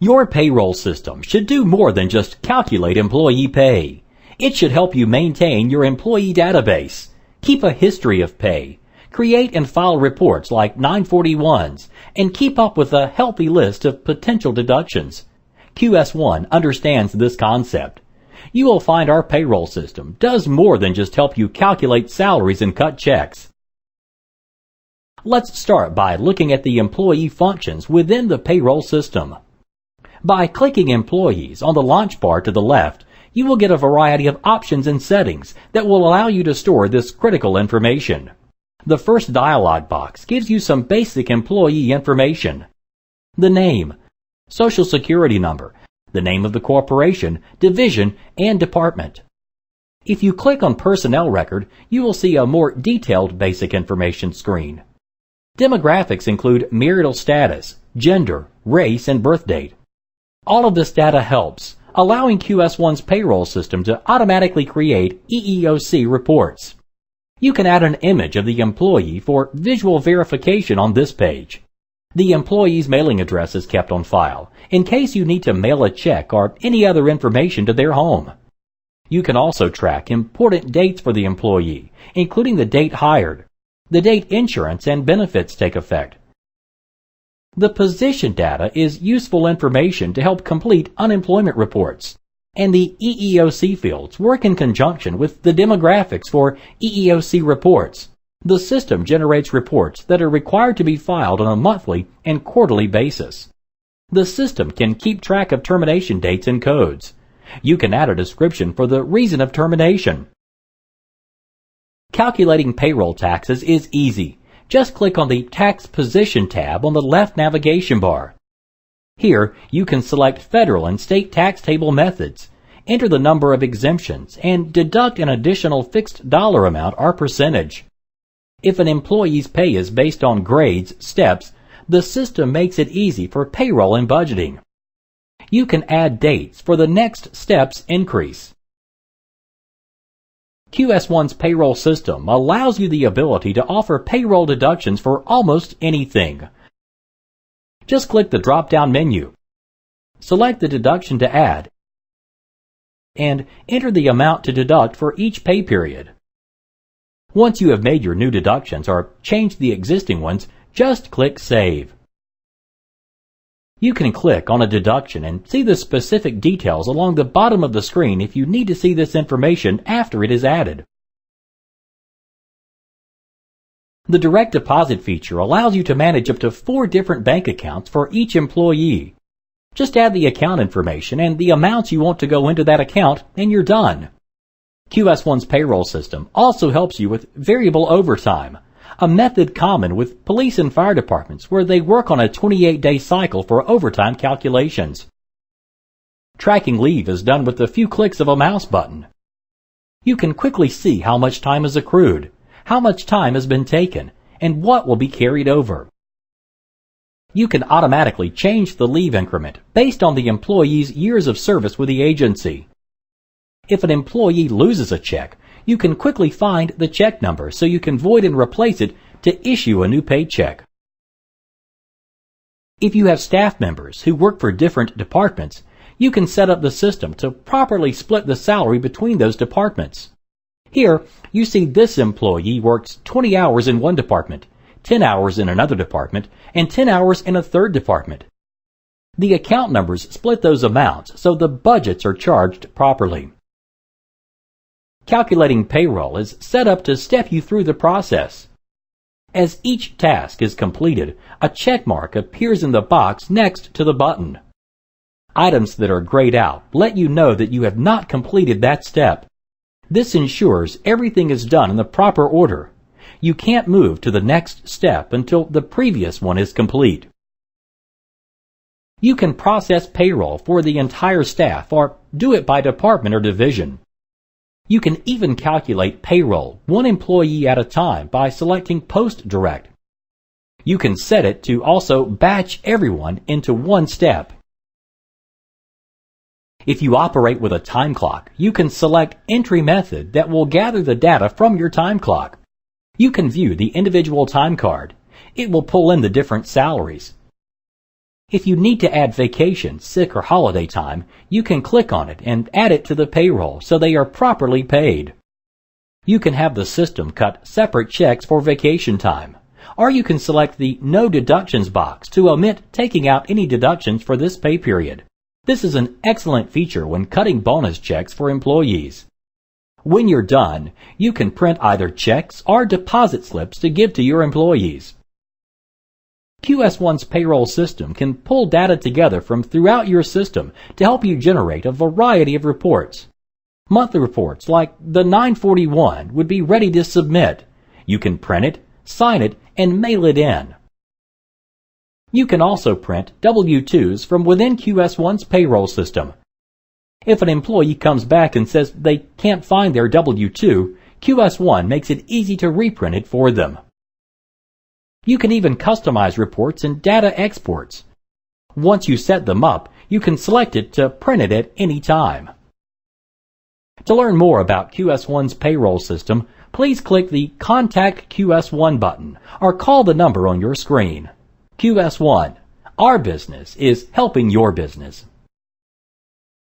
Your payroll system should do more than just calculate employee pay. It should help you maintain your employee database, keep a history of pay, create and file reports like 941s, and keep up with a healthy list of potential deductions. QS1 understands this concept. You will find our payroll system does more than just help you calculate salaries and cut checks. Let's start by looking at the employee functions within the payroll system. By clicking Employees on the launch bar to the left, you will get a variety of options and settings that will allow you to store this critical information. The first dialog box gives you some basic employee information. The name, Social Security number, the name of the corporation, division, and department. If you click on Personnel Record, you will see a more detailed basic information screen. Demographics include marital status, gender, race, and birth date. All of this data helps, allowing QS1's payroll system to automatically create EEOC reports. You can add an image of the employee for visual verification on this page. The employee's mailing address is kept on file in case you need to mail a check or any other information to their home. You can also track important dates for the employee, including the date hired, the date insurance and benefits take effect. The position data is useful information to help complete unemployment reports, and the EEOC fields work in conjunction with the demographics for EEOC reports. The system generates reports that are required to be filed on a monthly and quarterly basis. The system can keep track of termination dates and codes. You can add a description for the reason of termination. Calculating payroll taxes is easy. Just click on the Tax Position tab on the left navigation bar. Here, you can select federal and state tax table methods, enter the number of exemptions, and deduct an additional fixed dollar amount or percentage. If an employee's pay is based on grades, steps, the system makes it easy for payroll and budgeting. You can add dates for the next step's increase. QS1's payroll system allows you the ability to offer payroll deductions for almost anything. Just click the drop-down menu, select the deduction to add, and enter the amount to deduct for each pay period. Once you have made your new deductions or changed the existing ones, just click Save. You can click on a deduction and see the specific details along the bottom of the screen if you need to see this information after it is added. The direct deposit feature allows you to manage up to 4 different bank accounts for each employee. Just add the account information and the amounts you want to go into that account, and you're done. QS1's payroll system also helps you with variable overtime, a method common with police and fire departments where they work on a 28-day cycle for overtime calculations. Tracking leave is done with a few clicks of a mouse button. You can quickly see how much time is accrued, how much time has been taken, and what will be carried over. You can automatically change the leave increment based on the employee's years of service with the agency. If an employee loses a check, you can quickly find the check number so you can void and replace it to issue a new paycheck. If you have staff members who work for different departments, you can set up the system to properly split the salary between those departments. Here, you see this employee works 20 hours in one department, 10 hours in another department, and 10 hours in a third department. The account numbers split those amounts so the budgets are charged properly. Calculating payroll is set up to step you through the process. As each task is completed, a check mark appears in the box next to the button. Items that are grayed out let you know that you have not completed that step. This ensures everything is done in the proper order. You can't move to the next step until the previous one is complete. You can process payroll for the entire staff or do it by department or division. You can even calculate payroll one employee at a time by selecting Post Direct. You can set it to also batch everyone into one step. If you operate with a time clock, you can select Entry Method that will gather the data from your time clock. You can view the individual time card. It will pull in the different salaries. If you need to add vacation, sick, or holiday time, you can click on it and add it to the payroll so they are properly paid. You can have the system cut separate checks for vacation time, or you can select the No Deductions box to omit taking out any deductions for this pay period. This is an excellent feature when cutting bonus checks for employees. When you're done, you can print either checks or deposit slips to give to your employees. QS1's payroll system can pull data together from throughout your system to help you generate a variety of reports. Monthly reports like the 941 would be ready to submit. You can print it, sign it, and mail it in. You can also print W-2s from within QS1's payroll system. If an employee comes back and says they can't find their W-2, QS1 makes it easy to reprint it for them. You can even customize reports and data exports. Once you set them up, you can select it to print it at any time. To learn more about QS1's payroll system, please click the Contact QS1 button or call the number on your screen. QS1. Our business is helping your business.